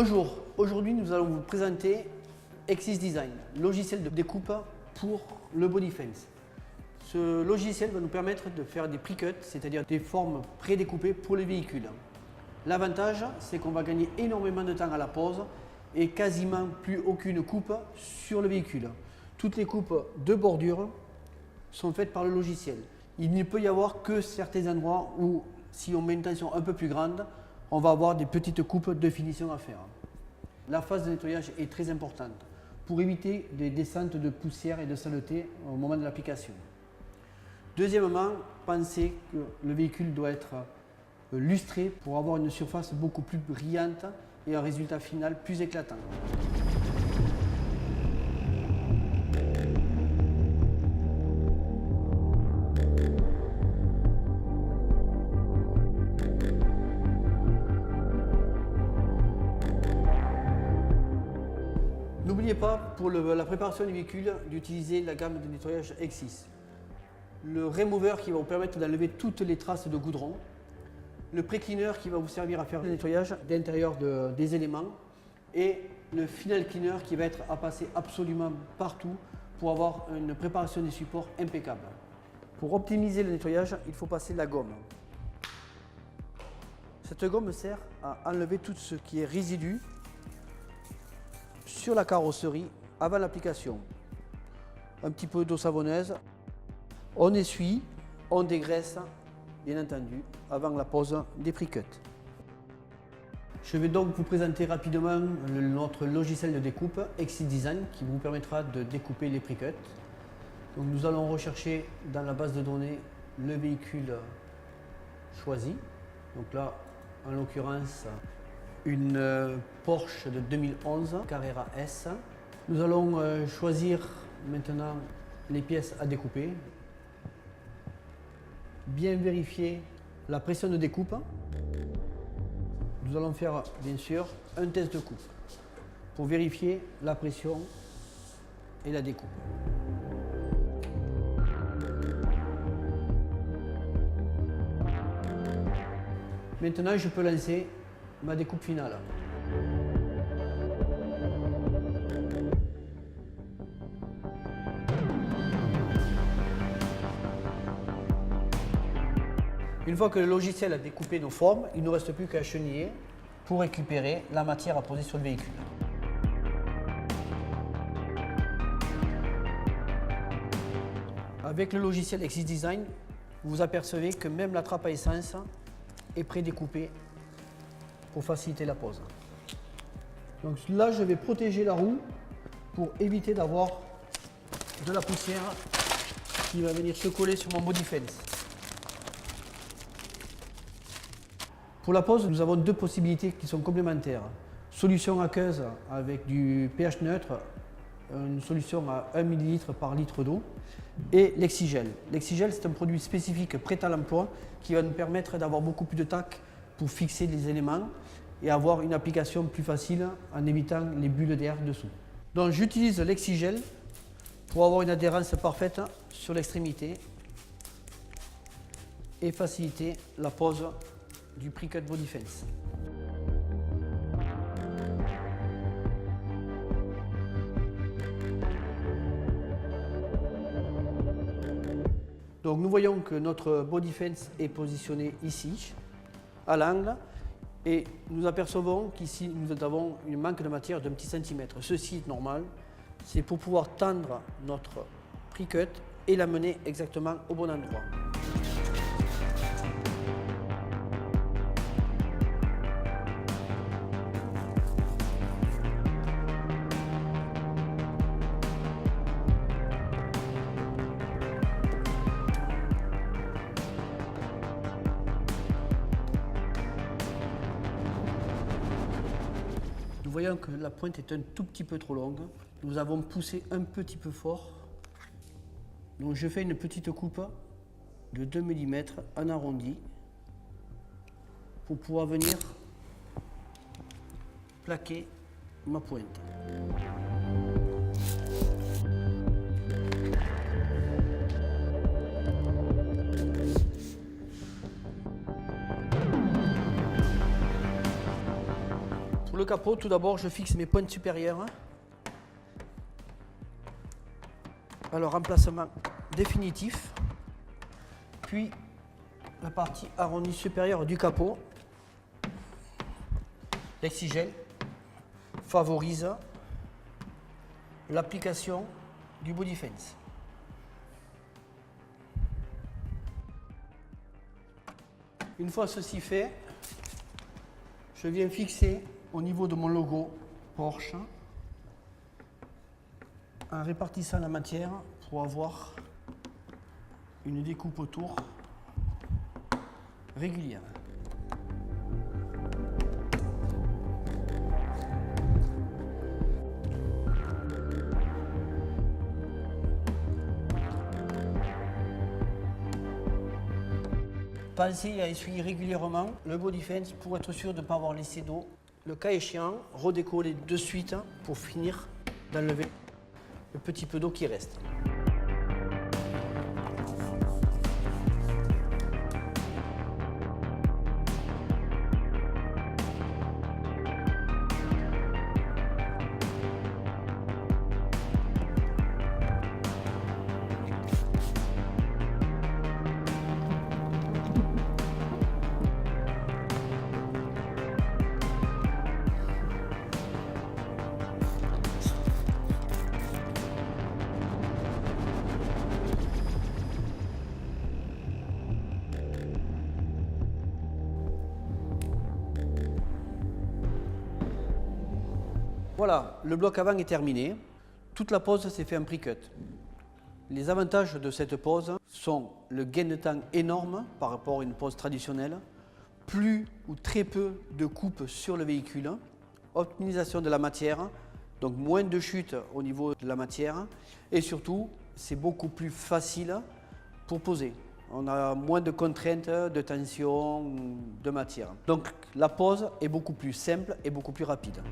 Bonjour, aujourd'hui nous allons vous présenter Exis Design, logiciel de découpe pour le body fence. Ce logiciel va nous permettre de faire des pre-cuts, c'est-à-dire des formes pré-découpées pour les véhicules. L'avantage, c'est qu'on va gagner énormément de temps à la pose et quasiment plus aucune coupe sur le véhicule. Toutes les coupes de bordure sont faites par le logiciel. Il ne peut y avoir que certains endroits où, si on met une tension un peu plus grande, on va avoir des petites coupes de finition à faire. La phase de nettoyage est très importante pour éviter des descentes de poussière et de saleté au moment de l'application. Deuxièmement, pensez que le véhicule doit être lustré pour avoir une surface beaucoup plus brillante et un résultat final plus éclatant. N'oubliez pas, pour la préparation du véhicule, d'utiliser la gamme de nettoyage Exis. Le remover qui va vous permettre d'enlever toutes les traces de goudron. Le pré-cleaner qui va vous servir à faire le nettoyage d'intérieur des éléments. Et le final cleaner qui va être à passer absolument partout pour avoir une préparation des supports impeccable. Pour optimiser le nettoyage, il faut passer la gomme. Cette gomme sert à enlever tout ce qui est résidu sur la carrosserie avant l'application. Un petit peu d'eau savonneuse, on essuie, on dégraisse, bien entendu, avant la pose des pre-cuts. Je vais donc vous présenter rapidement notre logiciel de découpe Exis Design qui vous permettra de découper les pre-cuts. Donc nous allons rechercher dans la base de données le véhicule choisi. Donc là, en l'occurrence, une Porsche de 2011 Carrera S. Nous allons choisir maintenant les pièces à découper. Bien vérifier la pression de découpe. Nous allons faire bien sûr un test de coupe pour vérifier la pression et la découpe. Maintenant, je peux lancer ma découpe finale. Une fois que le logiciel a découpé nos formes, il ne nous reste plus qu'à cheniller pour récupérer la matière à poser sur le véhicule. Avec le logiciel Exis Design, vous apercevez que même la trappe à essence est pré-découpée pour faciliter la pose. Donc là, je vais protéger la roue pour éviter d'avoir de la poussière qui va venir se coller sur mon body fence. Pour la pose, nous avons deux possibilités qui sont complémentaires. Solution aqueuse avec du pH neutre, une solution à 1 ml par litre d'eau, et l'Exigel. L'Exigel, c'est un produit spécifique prêt à l'emploi qui va nous permettre d'avoir beaucoup plus de tac pour fixer les éléments et avoir une application plus facile en évitant les bulles d'air dessous. Donc j'utilise l'Exigel pour avoir une adhérence parfaite sur l'extrémité et faciliter la pose du pre-cut body fence. Donc nous voyons que notre body fence est positionné ici, à l'angle, et nous apercevons qu'ici nous avons un manque de matière d'un petit centimètre. Ceci est normal, c'est pour pouvoir tendre notre pre-cut et l'amener exactement au bon endroit. Nous voyons que la pointe est un tout petit peu trop longue. Nous avons poussé un petit peu fort. Donc je fais une petite coupe de 2 mm en arrondi pour pouvoir venir plaquer ma pointe. le capot, tout d'abord, je fixe mes pointes supérieures. Alors, emplacement définitif. Puis, la partie arrondie supérieure du capot. L'exigel favorise l'application du body fence. Une fois ceci fait, je viens fixer au niveau de mon logo Porsche en répartissant la matière pour avoir une découpe autour régulière. Pensez à essuyer régulièrement le body fence pour être sûr de ne pas avoir laissé d'eau. Le cas échéant, redécoller de suite pour finir d'enlever le petit peu d'eau qui reste. Voilà, le bloc avant est terminé. Toute la pose s'est fait en pre-cut. Les avantages de cette pose sont le gain de temps énorme par rapport à une pose traditionnelle, plus ou très peu de coupe sur le véhicule, optimisation de la matière, donc moins de chute au niveau de la matière, et surtout, c'est beaucoup plus facile pour poser. On a moins de contraintes, de tension, de matière. Donc la pose est beaucoup plus simple et beaucoup plus rapide.